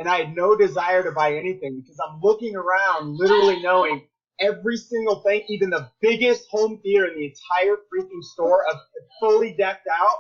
and I had no desire to buy anything because I'm looking around, literally knowing every single thing, even the biggest home theater in the entire freaking store, fully decked out,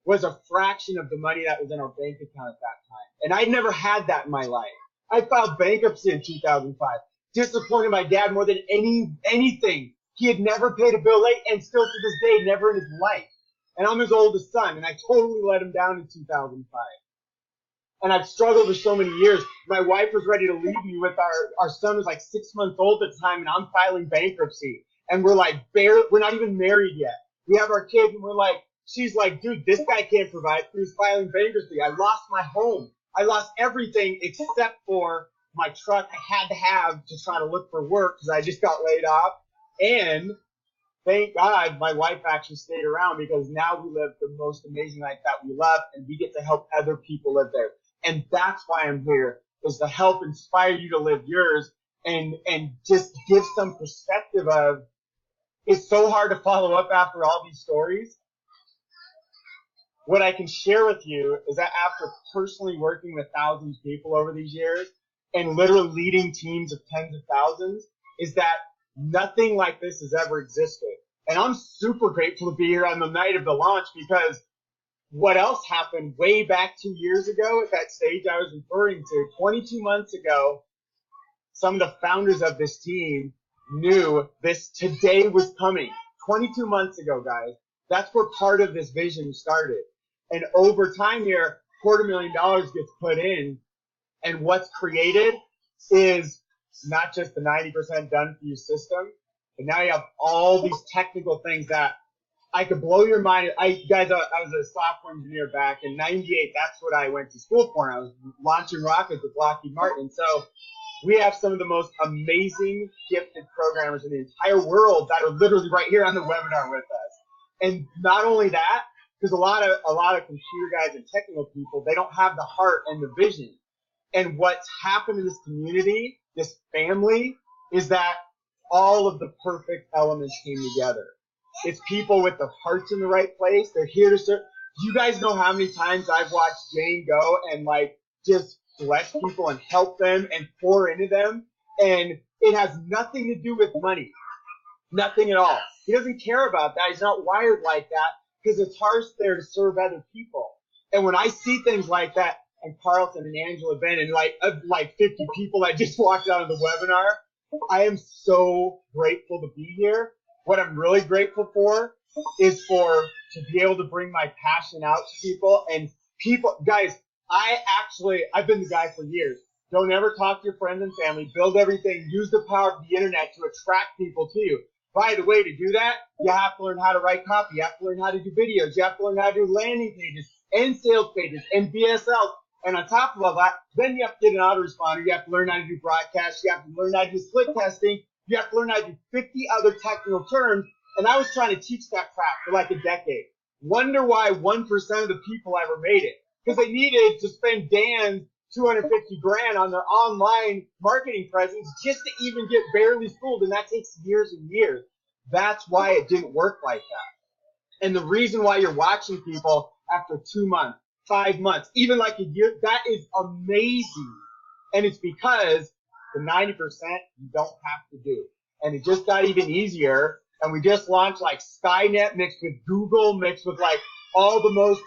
was a fraction of the money that was in our bank account at that time. And I'd never had that in my life. I filed bankruptcy in 2005. Disappointed my dad more than anything. He had never paid a bill late, and still to this day, never in his life. And I'm his oldest son, and I totally let him down in 2005. And I've struggled for so many years. My wife was ready to leave me with our son was like 6 months old at the time, and I'm filing bankruptcy. And we're like, we're not even married yet. We have our kid, and we're like, she's like, dude, this guy can't provide. He's filing bankruptcy. I lost my home. I lost everything except for my truck I had to have to try to look for work because I just got laid off. And thank God my wife actually stayed around because now we live the most amazing life that we love, and we get to help other people live there. And that's why I'm here, is to help inspire you to live yours and just give some perspective of, it's so hard to follow up after all these stories. What I can share with you is that after personally working with thousands of people over these years and literally leading teams of tens of thousands, is that nothing like this has ever existed. And I'm super grateful to be here on the night of the launch, because what else happened way back 2 years ago at that stage I was referring to, 22 months ago, some of the founders of this team knew this today was coming. 22 months ago, guys. That's where part of this vision started. And over time here, $250,000 gets put in, and what's created is not just the 90% done for you system, but now you have all these technical things that I could blow your mind. I was a software engineer back in '98. That's what I went to school for. And I was launching rockets with Lockheed Martin. So we have some of the most amazing, gifted programmers in the entire world that are literally right here on the webinar with us. And not only that, because a lot of computer guys and technical people, they don't have the heart and the vision. And what's happened in this community, this family, is that all of the perfect elements came together. It's people with the hearts in the right place. They're here to serve. Do you guys know how many times I've watched Jane go and like just bless people and help them and pour into them? And it has nothing to do with money. Nothing at all. He doesn't care about that. He's not wired like that because his heart's there to serve other people. And when I see things like that, and Carlton and Angela Ben and like 50 people that just walked out of the webinar, I am so grateful to be here. What I'm really grateful for is to be able to bring my passion out to people. And people, guys, I've been the guy for years. Don't ever talk to your friends and family. Build everything. Use the power of the internet to attract people to you. By the way, to do that, you have to learn how to write copy. You have to learn how to do videos. You have to learn how to do landing pages and sales pages and BSL. And on top of all that, then you have to get an autoresponder. You have to learn how to do broadcasts. You have to learn how to do split testing. You have to learn how to do 50 other technical terms. And I was trying to teach that crap for like a decade. Wonder why 1% of the people ever made it. Because they needed to spend Dan's $250,000 on their online marketing presence just to even get barely schooled. And that takes years and years. That's why it didn't work like that. And the reason why you're watching people after 2 months, 5 months, even like a year, that is amazing. And it's because the 90% you don't have to do. And it just got even easier. And we just launched like Skynet mixed with Google, mixed with like all the most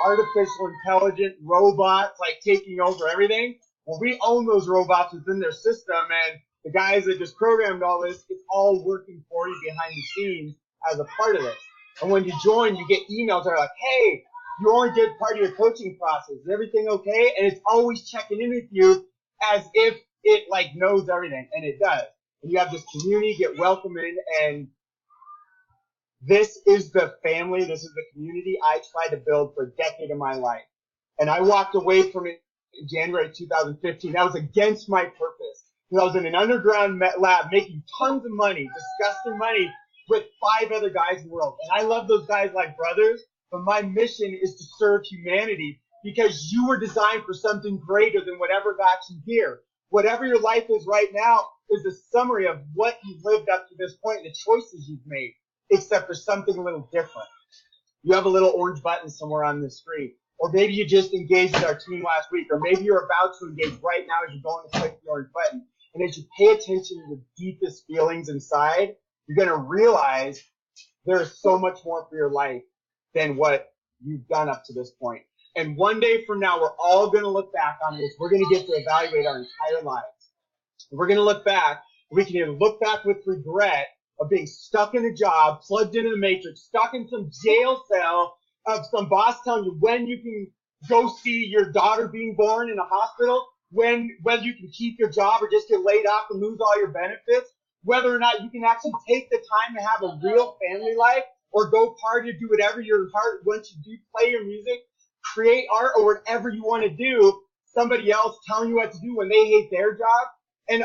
artificial intelligent robots like taking over everything. Well, we own those robots within their system, and the guys that just programmed all this, it's all working for you behind the scenes as a part of this. And when you join, you get emails that are like, hey, you only did part of your coaching process. Is everything okay? And it's always checking in with you as if it like knows everything, and it does. And you have this community, get welcomed in, and this is the family, this is the community I tried to build for a decade of my life. And I walked away from it in January 2015. That was against my purpose. Because I was in an underground lab making tons of money, disgusting money, with 5 other guys in the world. And I love those guys like brothers, but my mission is to serve humanity because you were designed for something greater than whatever got you here. Whatever your life is right now is a summary of what you've lived up to this point and the choices you've made, except for something a little different. You have a little orange button somewhere on the screen. or maybe you just engaged with our team last week, or maybe you're about to engage right now as you're going to click the orange button. And as you pay attention to the deepest feelings inside, you're going to realize there is so much more for your life than what you've done up to this point. And one day from now, we're all going to look back on this. We're going to get to evaluate our entire lives. We're going to look back. We can either look back with regret of being stuck in a job, plugged into the matrix, stuck in some jail cell of some boss telling you when you can go see your daughter being born in a hospital, whether you can keep your job or just get laid off and lose all your benefits, whether or not you can actually take the time to have a real family life or go party or do whatever your heart wants you to do, play your music, create art, or whatever you want to do, somebody else telling you what to do when they hate their job. And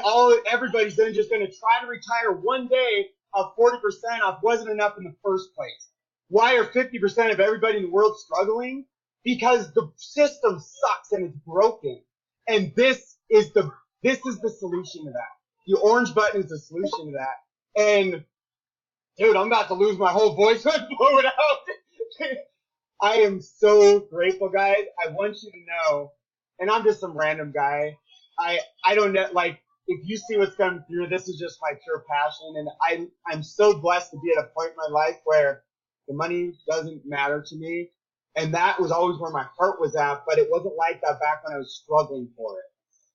everybody's then just going to try to retire one day of 40% off wasn't enough in the first place. Why are 50% of everybody in the world struggling? Because the system sucks and it's broken. And this is the solution to that. The orange button is the solution to that. And dude, I'm about to lose my whole voice. I'm blowing out. I am so grateful, guys. I want you to know, and I'm just some random guy. I don't know, like, if you see what's coming through, this is just my pure passion. And I'm so blessed to be at a point in my life where the money doesn't matter to me. And that was always where my heart was at, but it wasn't like that back when I was struggling for it.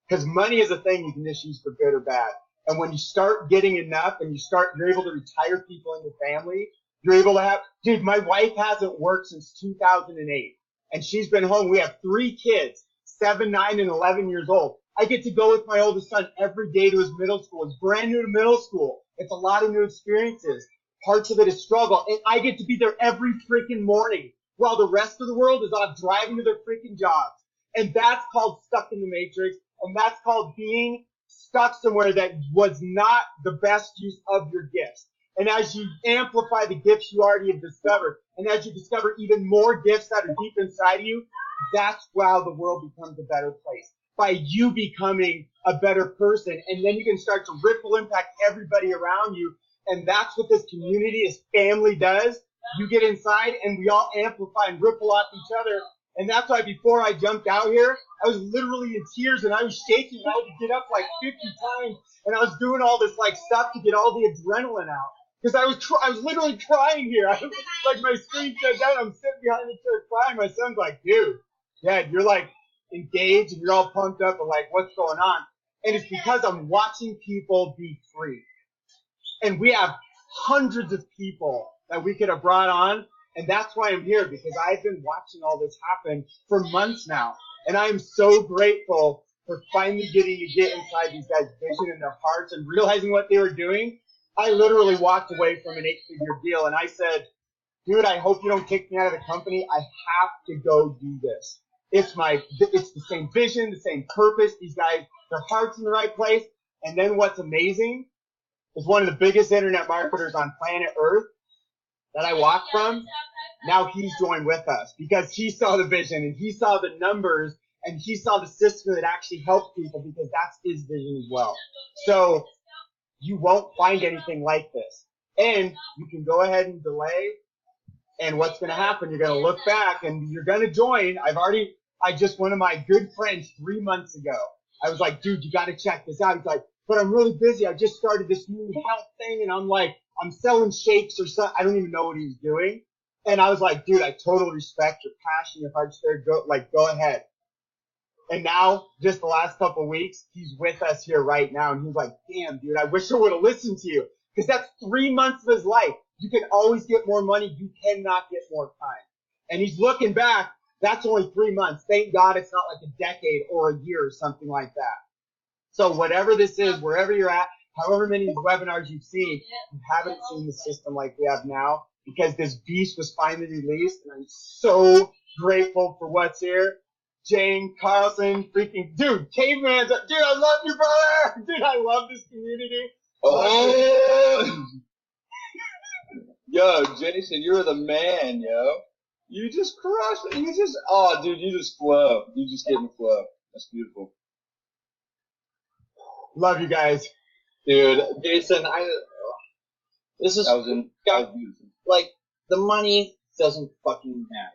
Because money is a thing you can just use for good or bad. And when you start getting enough and you're able to retire people in your family, you're able to have, dude, my wife hasn't worked since 2008. And she's been home. We have 3 kids, 7, 9, and 11 years old. I get to go with my oldest son every day to his middle school. It's brand new to middle school. It's a lot of new experiences. Parts of it is struggle. And I get to be there every freaking morning while the rest of the world is off driving to their freaking jobs. And that's called stuck in the matrix. And that's called being stuck somewhere that was not the best use of your gifts. And as you amplify the gifts you already have discovered, and as you discover even more gifts that are deep inside of you, that's how the world becomes a better place. By you becoming a better person. And then you can start to ripple impact everybody around you. And that's what this community, this family does. You get inside and we all amplify and ripple off each other. And that's why before I jumped out here, I was literally in tears and I was shaking. I had to get up like 50 times and I was doing all this like stuff to get all the adrenaline out. Because I was literally crying here. I was, like my screen said that, I'm sitting behind the chair crying. My son's like, dude, Dad, you're like engaged and you're all pumped up and like, what's going on? And it's because I'm watching people be free. And we have hundreds of people that we could have brought on. And that's why I'm here, because I've been watching all this happen for months now. And I am so grateful for finally getting to get inside these guys' vision and their hearts and realizing what they were doing. I literally walked away from an 8-figure deal and I said, dude, I hope you don't kick me out of the company. I have to go do this. It's the same vision, the same purpose. These guys, their heart's in the right place. And then what's amazing is one of the biggest internet marketers on planet Earth that I walked from, now he's joined with us because he saw the vision and he saw the numbers and he saw the system that actually helps people because that's his vision as well. So you won't find anything like this. And you can go ahead and delay. And what's going to happen, you're going to look back and you're going to join. One of my good friends 3 months ago, I was like, dude, you got to check this out. He's like, but I'm really busy. I just started this new health thing. And I'm like, I'm selling shakes or something. I don't even know what he's doing. And I was like, dude, I totally respect your passion, your heart's there. Go ahead. And now, just the last couple of weeks, he's with us here right now. And he's like, damn, dude, I wish I would have listened to you. Because that's 3 months of his life. You can always get more money. You cannot get more time. And he's looking back. That's only 3 months. Thank God it's not like a decade or a year or something like that. So whatever this is, wherever you're at, however many webinars you've seen, you haven't seen the system like we have now because this beast was finally released. And I'm so grateful for what's here. Jane, Carlson, freaking, dude, Caveman's up. Dude, I love you, brother. Dude, I love this community. Oh, yo, Jenny said you're the man, yo. You just crushed it. You just flow. You just get in the flow. That's beautiful. Love you guys. Dude, Jason, this is That was beautiful. like, the money doesn't fucking matter.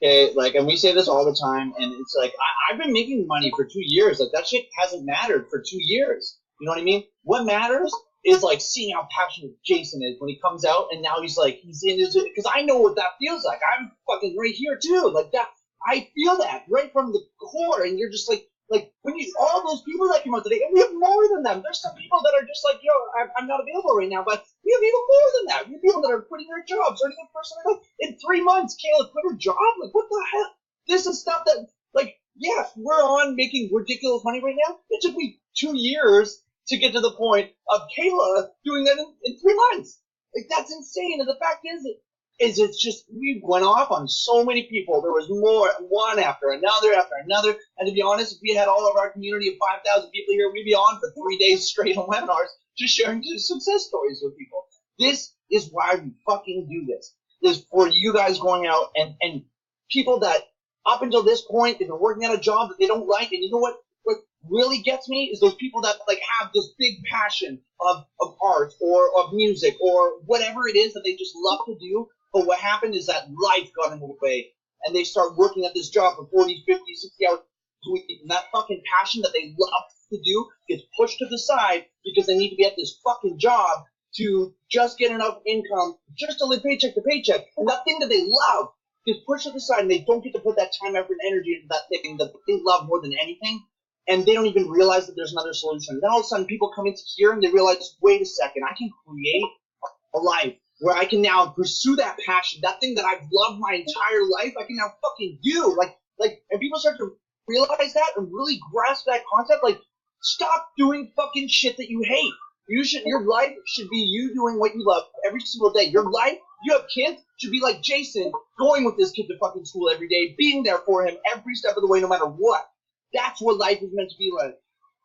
Okay, like, and we say this all the time, and it's like, I've been making money for 2 years. Like, that shit hasn't mattered for 2 years. You know what I mean? What matters is, like, seeing how passionate Jason is when he comes out, and now he's in his, because I know what that feels like. I'm fucking right here, too. Like, that, I feel that right from the core, and you're just like, when you, all those people that came out today, and we have more than them. There's some people that are just like, yo, I'm not available right now, but we have even more than that. We have people that are quitting their jobs, or even person in 3 months, Kayla quit her job. Like, what the hell? This is stuff that, like, yeah, we're on making ridiculous money right now. It took me 2 years to get to the point of Kayla doing that in 3 months. Like, that's insane. And the fact is it's just, we went off on so many people. There was more, one after another. And to be honest, if we had all of our community of 5,000 people here, we'd be on for 3 days straight on webinars, just sharing success stories with people. This is why we fucking do this. Is for you guys going out and people that up until this point, they've been working at a job that they don't like. And you know what really gets me is those people that like have this big passion of art or of music or whatever it is that they just love to do. But what happened is that life got in the way, and they start working at this job for 40, 50, 60 hours a week, and that fucking passion that they love to do gets pushed to the side because they need to be at this fucking job to just get enough income just to live paycheck to paycheck. And that thing that they love gets pushed to the side, and they don't get to put that time, effort, and energy into that thing that they love more than anything, and they don't even realize that there's another solution. Then all of a sudden, people come into here, and they realize, wait a second, I can create a life where I can now pursue that passion, that thing that I've loved my entire life, I can now fucking do. And people start to realize that and really grasp that concept. Like, stop doing fucking shit that you hate. Your life should be you doing what you love every single day. Your life, you have kids, should be like Jason, going with this kid to fucking school every day, being there for him every step of the way, no matter what. That's what life is meant to be like.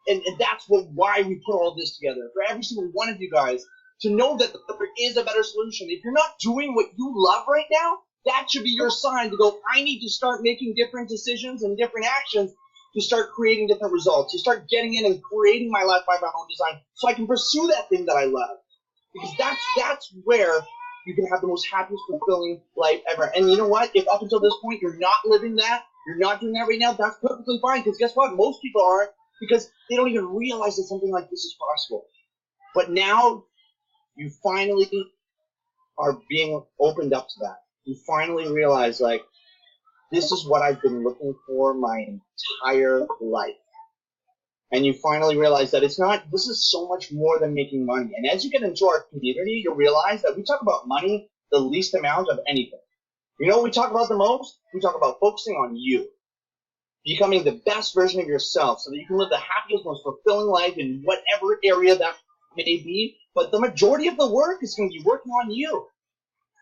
And that's why we put all this together. For every single one of you guys, to know that there is a better solution. If you're not doing what you love right now, that should be your sign to go, I need to start making different decisions and different actions to start creating different results, to start getting in and creating my life by my own design so I can pursue that thing that I love. Because that's where you can have the most happiest, fulfilling life ever. And you know what? If up until this point you're not living that, you're not doing that right now, that's perfectly fine. Because guess what? Most people aren't, because they don't even realize that something like this is possible. But now, you finally are being opened up to that. You finally realize, like, this is what I've been looking for my entire life. And you finally realize that this is so much more than making money. And as you get into our community, you'll realize that we talk about money the least amount of anything. You know what we talk about the most? We talk about focusing on you. Becoming the best version of yourself so that you can live the happiest, most fulfilling life in whatever area that may be. But the majority of the work is going to be working on you.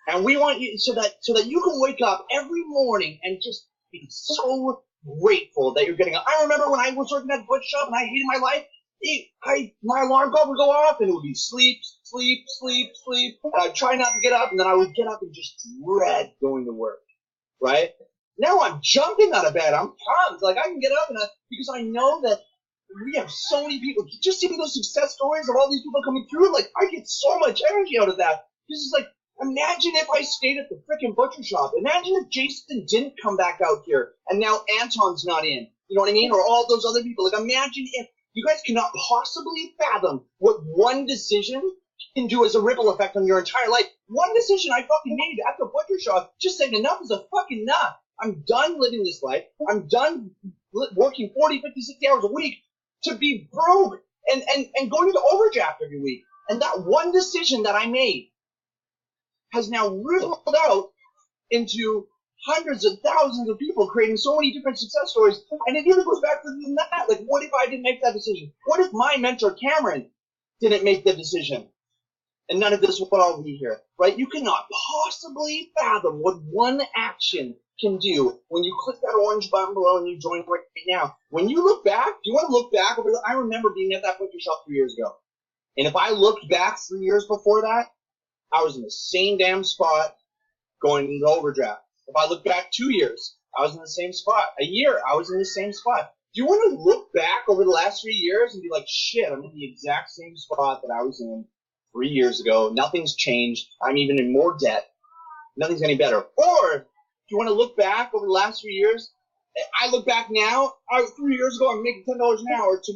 And we want you so that you can wake up every morning and just be so grateful that you're getting up. I remember when I was working at the butcher shop and I hated my life, my alarm clock would go off and it would be sleep, sleep, sleep, sleep. And I'd try not to get up, and then I would get up and just dread going to work, right? Now I'm jumping out of bed. I'm pumped. Like, I can get up because I know that we have so many people. Just seeing those success stories of all these people coming through, like, I get so much energy out of that. This is like, imagine if I stayed at the frickin' butcher shop. Imagine if Jason didn't come back out here and now Anton's not in. You know what I mean? Or all those other people. Like, imagine if you guys cannot possibly fathom what one decision can do as a ripple effect on your entire life. One decision I fucking made at the butcher shop, just saying enough is a fucking enough. I'm done living this life. I'm done working 40, 50, 60 hours a week to be broke and going to overdraft every week. And that one decision that I made has now rippled out into hundreds of thousands of people, creating so many different success stories. And it even goes back to that. Like, what if I didn't make that decision? What if my mentor, Cameron, didn't make the decision? And none of this would all be here, right? You cannot possibly fathom what one action can do when you click that orange button below and you join right now. When you look back, do you want to look back? I remember being at that butcher shop 3 years ago. And if I looked back 3 years before that, I was in the same damn spot going into overdraft. If I look back 2 years, I was in the same spot. A year, I was in the same spot. Do you want to look back over the last 3 years and be like, shit, I'm in the exact same spot that I was in 3 years ago. Nothing's changed. I'm even in more debt. Nothing's any better. Or you want to look back over the last 3 years, I look back now. 3 years ago, I'm making $10 an hour. To